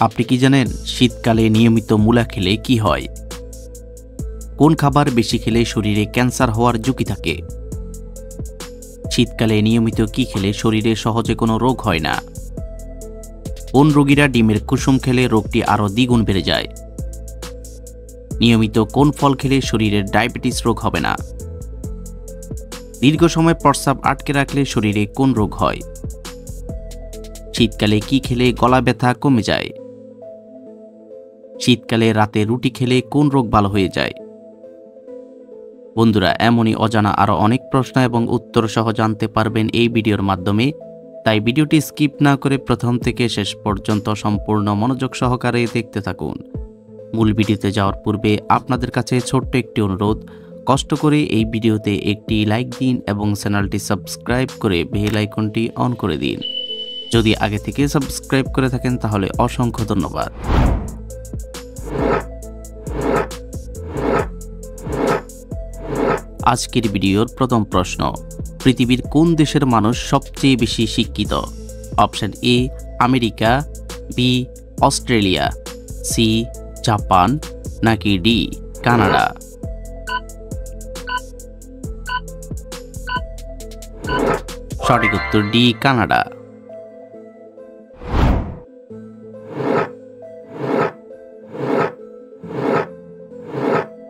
আপনি কি জানেন শীতকালে নিয়মিত মূলা খেলে কি হয়? কোন খাবার বেশি খেলে শরীরে ক্যান্সার হওয়ার ঝুঁকি থাকে? শীতকালে নিয়মিত কি খেলে শরীরে সহজে কোনো রোগ হয় না? কোন রোগীরা ডিমের কুসুম খেলে রোগটি আরও দ্বিগুণ বেড়ে যায়? নিয়মিত কোন ফল খেলে শরীরের ডায়াবেটিস রোগ হবে না? দীর্ঘ সময় প্রস্রাব আটকে রাখলে শরীরে কোন রোগ হয়? শীতকালে কি খেলে গলা ব্যথা কমে যায়? শীতকালে রাতে রুটি খেলে কোন রোগ ভালো হয়ে যায়? বন্ধুরা, এমনই অজানা আরও অনেক প্রশ্ন এবং উত্তর সহ জানতে পারবেন এই ভিডিওর মাধ্যমে, তাই ভিডিওটি স্কিপ না করে প্রথম থেকে শেষ পর্যন্ত সম্পূর্ণ মনোযোগ সহকারে দেখতে থাকুন। মূল ভিডিওতে যাওয়ার পূর্বে আপনাদের কাছে ছোট্ট একটি অনুরোধ, কষ্ট করে এই ভিডিওতে একটি লাইক দিন এবং চ্যানেলটি সাবস্ক্রাইব করে বেল আইকনটি অন করে দিন। যদি আগে থেকে সাবস্ক্রাইব করে থাকেন তাহলে অসংখ্য ধন্যবাদ। আজকের ভিডিওর প্রথম প্রশ্ন, পৃথিবীর কোন দেশের মানুষ সবচেয়ে বেশি শিক্ষিত? Option A America, B Australia, C Japan, নাকি ডি কানাডা? সঠিক উত্তর ডি কানাডা।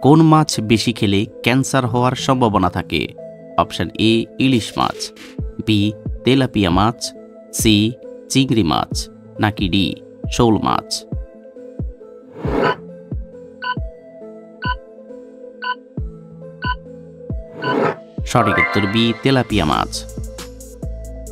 কোন মাছ বেশি খেলে ক্যান্সার হওয়ার সম্ভাবনা থাকে? অপশন এ ইলিশ মাছ, বি তেলাপিয়া মাছ, সি চিংড়ি মাছ, নাকি ডি শোল মাছ? সঠিক উত্তর বি তেলাপিয়া মাছ।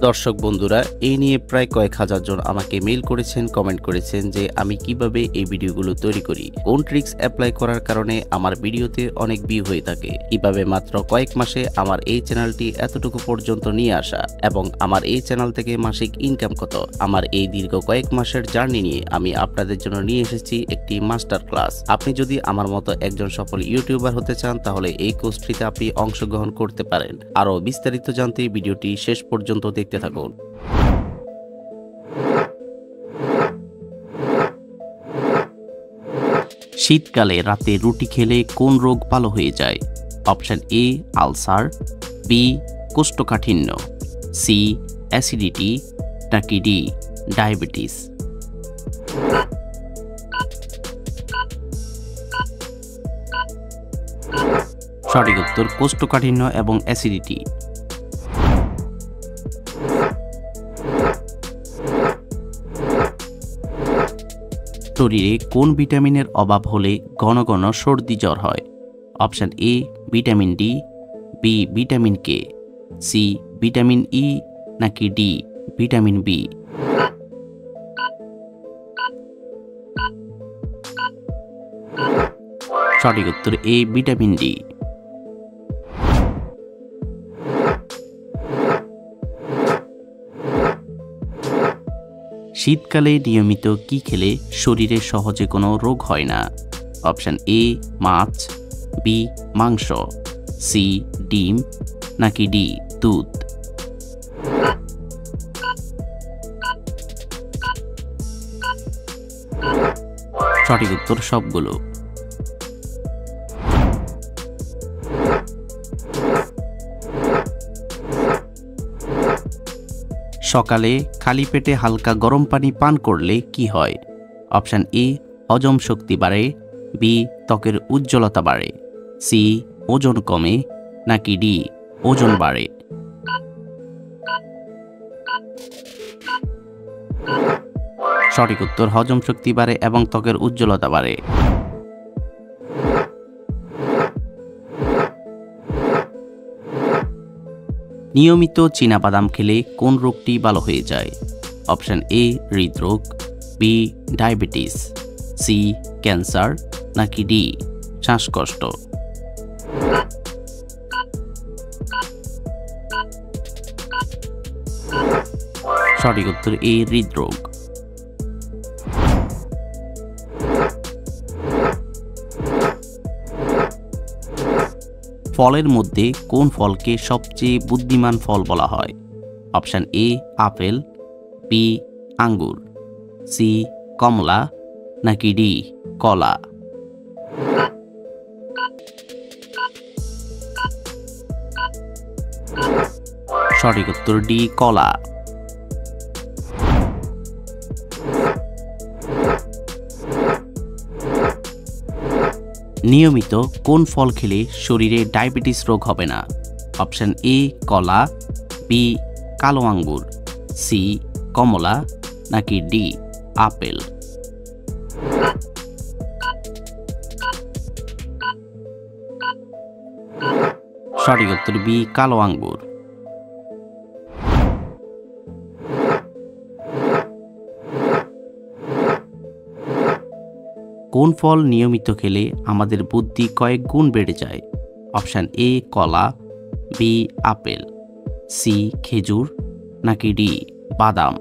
দর্শক বন্ধুরা, এই নিয়ে প্রায় কয়েক হাজার জন আমাকে মেইল করেছেন, কমেন্ট করেছেন যে আমি কিভাবে এই ভিডিওগুলো তৈরি করি, কোন ট্রিক্স অ্যাপ্লাই করার কারণে আমার ভিডিওতে অনেক ভিউ হয়ে থাকে, কিভাবে মাত্র কয়েক মাসে আমার এই চ্যানেলটি এতটুকু পর্যন্ত নিয়ে আসা এবং আমার এই চ্যানেল থেকে মাসিক ইনকাম কত। আমার এই দীর্ঘ কয়েক মাসের জার্নি নিয়ে আমি আপনাদের জন্য নিয়ে এসেছি একটি মাস্টার ক্লাস। আপনি যদি আমার মতো একজন সফল ইউটিউবার হতে চান তাহলে এই কোর্সটিতে আপনি অংশগ্রহণ করতে পারেন। আরও বিস্তারিত জানতে ভিডিওটি শেষ পর্যন্ত দেখতে থাকুন। শীতকালে রাতে রুটি খেলে কোন রোগ ভালো হয়ে যায়? অপশন এ আলসার, বি কোষ্ঠকাঠিন্য, সি অ্যাসিডিটি, নাকি ডি ডায়াবেটিস? সঠিক উত্তর কোষ্ঠকাঠিন্য এবং অ্যাসিডিটি। শরীরে কোন ভিটামিনের অভাব হলে ঘন ঘন সর্দি জ্বর হয়? Option A vitamin D, B vitamin K, C vitamin E, নাকি ডি ভিটামিন বি? সঠিক উত্তর এ ভিটামিন ডি। শীতকালে নিয়মিত কি খেলে শরীরে সহজে কোনো রোগ হয় না? অপশন এ মাছ, বি মাংস, সি ডিম, নাকি ডি দুধ? সঠিক উত্তর সবগুলো। সকালে খালি পেটে হালকা গরম পানি পান করলে কি হয়? অপশন এ হজম শক্তি বাড়ে, বি ত্বকের উজ্জ্বলতা বাড়ে, সি ওজন কমে, নাকি ডি ওজন বাড়ে? সঠিক উত্তর হজম শক্তি বাড়ে এবং ত্বকের উজ্জ্বলতা বাড়ে। নিয়মিত চীনাবাদাম খেলে কোন রোগটি ভালো হয়ে যায়? অপশন এ হৃদরোগ, বি ডায়াবেটিস, সি ক্যান্সার, নাকি ডি শ্বাসকষ্ট? সঠিক উত্তর এ হৃদরোগ। ফলের মধ্যে কোন ফলকে সবচেয়ে বুদ্ধিমান ফল বলা হয়? অপশন এ আপেল, বি আঙ্গুর, সি কমলা নাকি ডি কলা? সঠিক উত্তর ডি কলা। নিয়মিত কোন ফল খেলে শরীরে ডায়াবেটিস রোগ হবে না? অপশন এ কলা, বি কালো আঙ্গুর, সি কমলা নাকি ডি আপেল? সঠিক উত্তর বি কালো আঙ্গুর। কোন ফল নিয়মিত খেলে আমাদের বুদ্ধি কয়েক গুণ বেড়ে যায়? অপশন এ কলা, বি আপেল, সি খেজুর নাকি ডি বাদাম?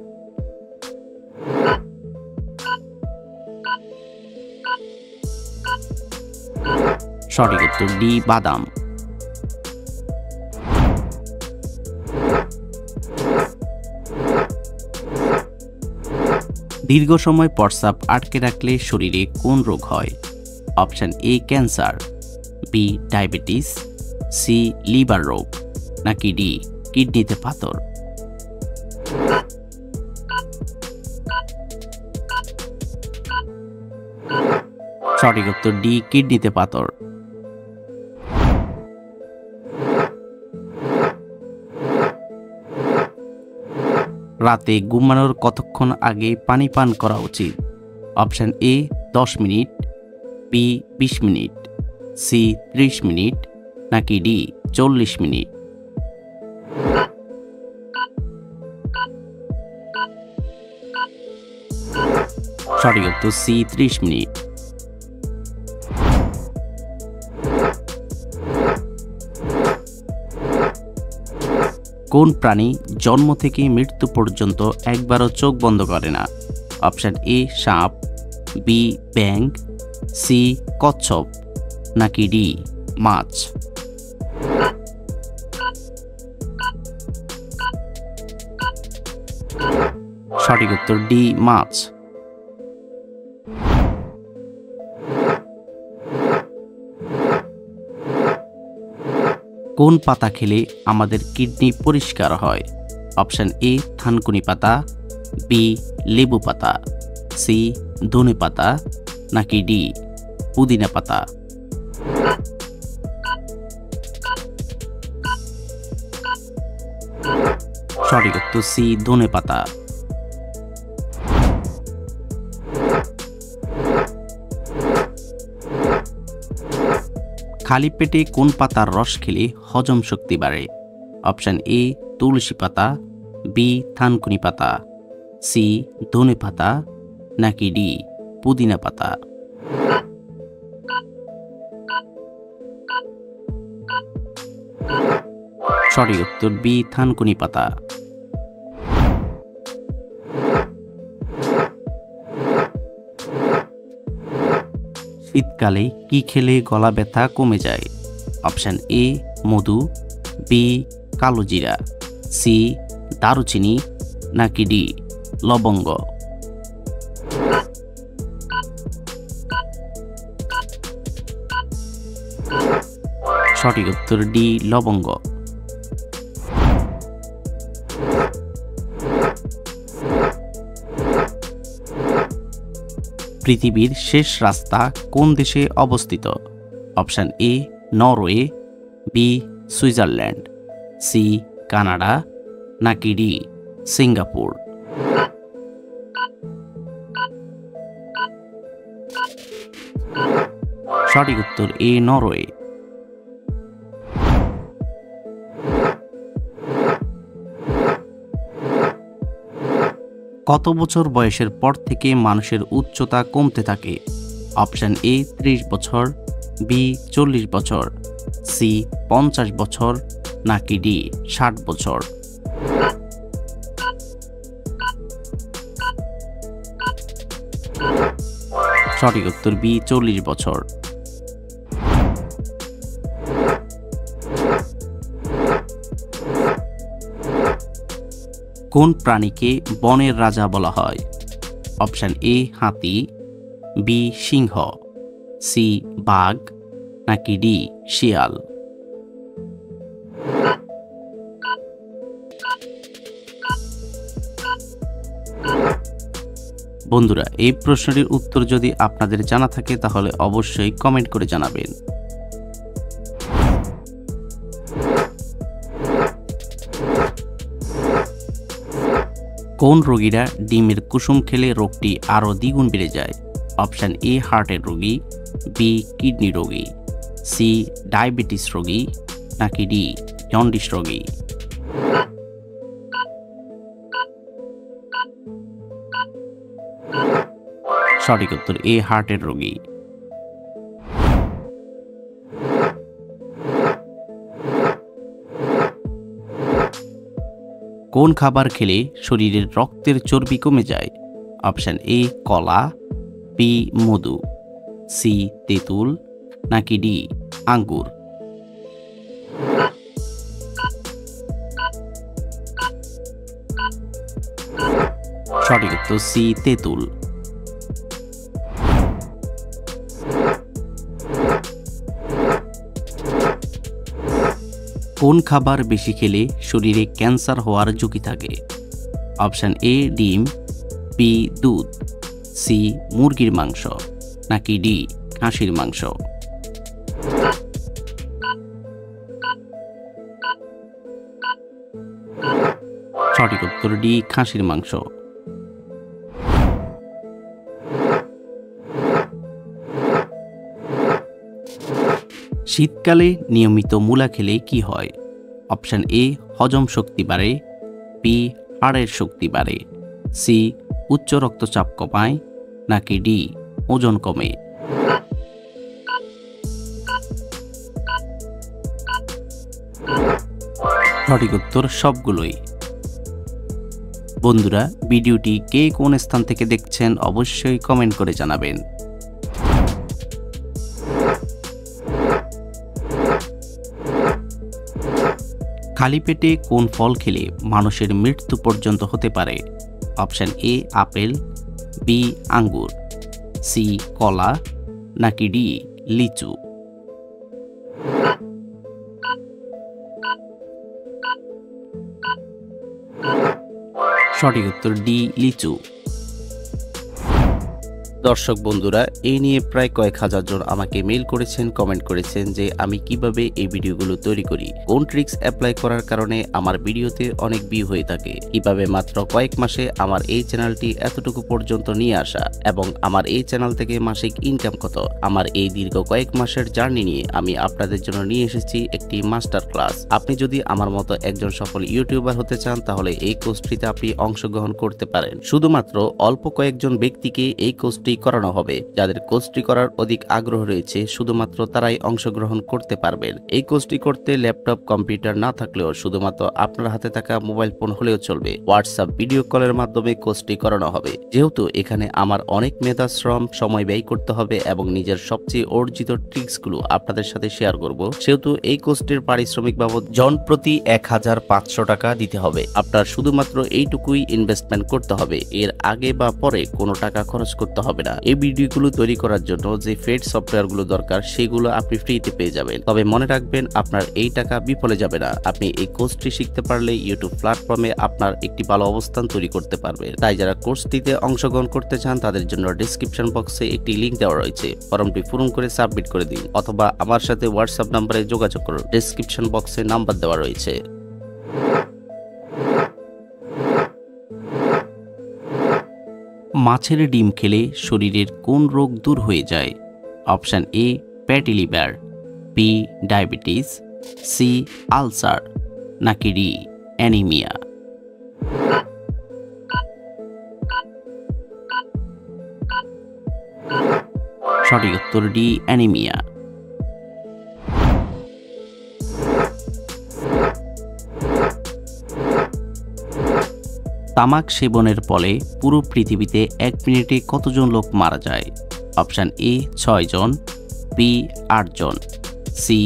সঠিক উত্তর ডি বাদাম। দীর্ঘ সময় প্রস্রাব আটকে রাখলে শরীরে কোন রোগ হয়? Option A cancer, B diabetes, C liver রোগ নাকি ডি কিডনিতে পাথর? সঠিক উত্তর ডি কিডনিতে পাথর। রাতে ঘুমানোর কতক্ষণ আগে পানি পান করা উচিত? Option A 10 minute, B 20 minute, C 30 minute নাকি ডি 40 মিনিট? সঠিক উত্তর সি 30 মিনিট। কোন প্রাণী জন্ম থেকে মৃত্যু পর্যন্ত একবারও চোখ বন্ধ করে না? অপশন এ সাপ, বি ব্যাঙ, সি কচ্ছপ নাকি ডি মাছ? সঠিক উত্তর ডি মাছ। কোন পাতা খেলে আমাদের কিডনি পরিষ্কার হয়? অপশন এ থানকুনি পাতা, বি লেবু পাতা, সি ধনে পাতা নাকি ডি পুদিনা পাতা? সঠিক উত্তর সি ধনে পাতা। খালি পেটে কোন পাতার রস খেলে হজম শক্তি বাড়ে? অপশন এ তুলসী পাতা, বি থানকুনি পাতা, সি ধনে পাতা নাকি ডি পুদিনা পাতা? সঠিক উত্তর বি থানকুনি পাতা। শীতকালে কি খেলে গলা ব্যথা কমে যায়? অপশন এ মধু, বি কালোজিরা, সি দারুচিনি নাকি ডি লবঙ্গ? সঠিক উত্তর ডি লবঙ্গ। পৃথিবীর শেষ রাস্তা কোন দেশে অবস্থিত? Option A Norway, B Switzerland, C Canada নাকি ডি সিঙ্গাপুর? সঠিক উত্তর এ নরওয়ে। কত বছর বয়সের পর থেকে মানুষের উচ্চতা কমতে থাকে? অপশন এ 30 বছর, বি 40 বছর, সি 50 বছর নাকি ডি 60 বছর? সঠিক উত্তর বি 40 বছর। কোন প্রাণীকে বনের রাজা বলা হয়? অপশান এ হাতি, বি সিংহ, সি বাঘ, নাকি ডি শিয়াল। বন্ধুরা, এই প্রশ্নটির উত্তর যদি আপনাদের জানা থাকে তাহলে অবশ্যই কমেন্ট করে জানাবেন। কোন রোগীরা ডিমের কুসুম খেলে রোগটি আরও দ্বিগুণ বেড়ে যায়? অপশান এ হার্টের রোগী, বি কিডনি রোগী, সি ডায়াবেটিস রোগী, নাকি ডি জন্ডিস রোগী। সঠিক উত্তর এ হার্টের রোগী। কোন খাবার খেলে শরীরের রক্তের চর্বি কমে যায়? অপশান এ কলা, বি মধু, সি তেঁতুল, নাকি ডি আঙ্গুর। সঠিক উত্তর সি তেঁতুল। কোন খাবার বেশি খেলে শরীরে ক্যান্সার হওয়ার ঝুঁকি থাকে? অপশান এ ডিম, বি দুধ, সি মুরগির মাংস, নাকি ডি খাসির মাংস। সঠিক উত্তর ডি খাসির মাংস। শীতকালে নিয়মিত মূলা খেলে কি হয়? অপশান এ হজম শক্তি বাড়ে, বি হাড়ের শক্তি বাড়ে, সি উচ্চ রক্তচাপ কমায়, নাকি ডি ওজন কমে। সঠিক উত্তর সবগুলোই। বন্ধুরা, ভিডিওটি কে কোন স্থান থেকে দেখছেন অবশ্যই কমেন্ট করে জানাবেন। খালি পেটে কোন ফল খেলে মানুষের মৃত্যু পর্যন্ত হতে পারে? অপশান এ আপেল, বি আঙ্গুর, সি কলা, নাকি ডি লিচু। সঠিক উত্তর ডি লিচু। দর্শক বন্ধুরা, এই নিয়ে প্রায় কয়েক হাজার জন আমাকে মেইল করেছেন, কমেন্ট করেছেন যে আমি কিভাবে এই ভিডিওগুলো তৈরি করি, কোন ট্রিক্স অ্যাপ্লাই করার কারণে আমার ভিডিওতে অনেক ভিউ হয়ে থাকে, কিভাবে মাত্র কয়েক মাসে আমার এই চ্যানেলটি এতটুকু পর্যন্ত নিয়ে আসা, এবং আমার এই চ্যানেল থেকে মাসিক ইনকাম কত। আমার এই দীর্ঘ কয়েক মাসের জার্নি নিয়ে আমি আপনাদের জন্য নিয়ে এসেছি একটি মাস্টার ক্লাস। আপনি যদি আমার মতো একজন সফল ইউটিউবার হতে চান তাহলে এই কোর্সটিতে আপনি অংশগ্রহণ করতে পারেন। শুধুমাত্র অল্প কয়েকজন ব্যক্তিকে এই কোর্সটি করানো হবে। যাদের কোর্সটি করার অধিক আগ্রহ রয়েছে শুধুমাত্র তারাই অংশগ্রহণ করতে পারবেন। এই কোর্সটি করতে ল্যাপটপ কম্পিউটার না থাকলেও শুধুমাত্র আপনার হাতে থাকা মোবাইল ফোন হলেও চলবে। হোয়াটসঅ্যাপ ভিডিও কলের মাধ্যমে কোর্সটি করানো হবে। যেহেতু এখানে আমার অনেক মেধা শ্রম সময় ব্যয় করতে হবে এবং নিজের সবচেয়ে অর্জিত ট্রিক্সগুলো আপনাদের সাথে শেয়ার করব, সেহেতু এই কোর্সটির পারিশ্রমিক বাবদ জন প্রতি 1500 টাকা দিতে হবে। আপনার শুধুমাত্র এইটুকুই ইনভেস্টমেন্ট করতে হবে। এর আগে বা পরে কোনো টাকা খরচ করতে হবে না। এই ভিডিওগুলো তৈরি করার জন্য যে পেড সফটওয়্যারগুলো দরকার সেগুলো আপনি ফ্রিতে পেয়ে যাবেন। তবে মনে রাখবেন, আপনার এই টাকা বিফলে যাবে না। আপনি এই কোর্সটি শিখতে পারলে ইউটিউব প্ল্যাটফর্মে আপনার একটি ভালো অবস্থান তৈরি করতে পারবেন। তাই যারা কোর্সটিতে অংশগ্রহণ করতে চান তাদের জন্য ডেসক্রিপশন বক্সে একটি লিংক দেওয়া রয়েছে। ফর্মটি পূরণ করে সাবমিট করে দিন, অথবা আমার সাথে হোয়াটসঅ্যাপ নাম্বারে যোগাযোগ করুন। ডেসক্রিপশন বক্সে নাম্বার দেওয়া রয়েছে। মাছের ডিম খেলে শরীরের কোন রোগ দূর হয়ে যায়? Option A fatty liver, B diabetes, C ulcer, নাকি ডি অ্যানিমিয়া। সঠিক উত্তর ডি অ্যানিমিয়া। তামাক সেবনের ফলে পুরো পৃথিবীতে 1 মিনিটে কতজন লোক মারা যায়? অপশান এ 6 জন, বি 8 জন, সি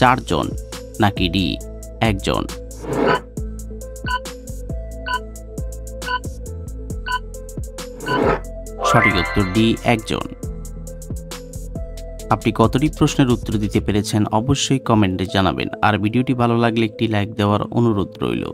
4 জন, নাকি ডি 1 জন। সঠিক উত্তর ডি, একজন। আপনি কতটি প্রশ্নের উত্তর দিতে পেরেছেন অবশ্যই কমেন্টে জানাবেন। আর ভিডিওটি ভালো লাগলে একটি লাইক দেওয়ার অনুরোধ রইল।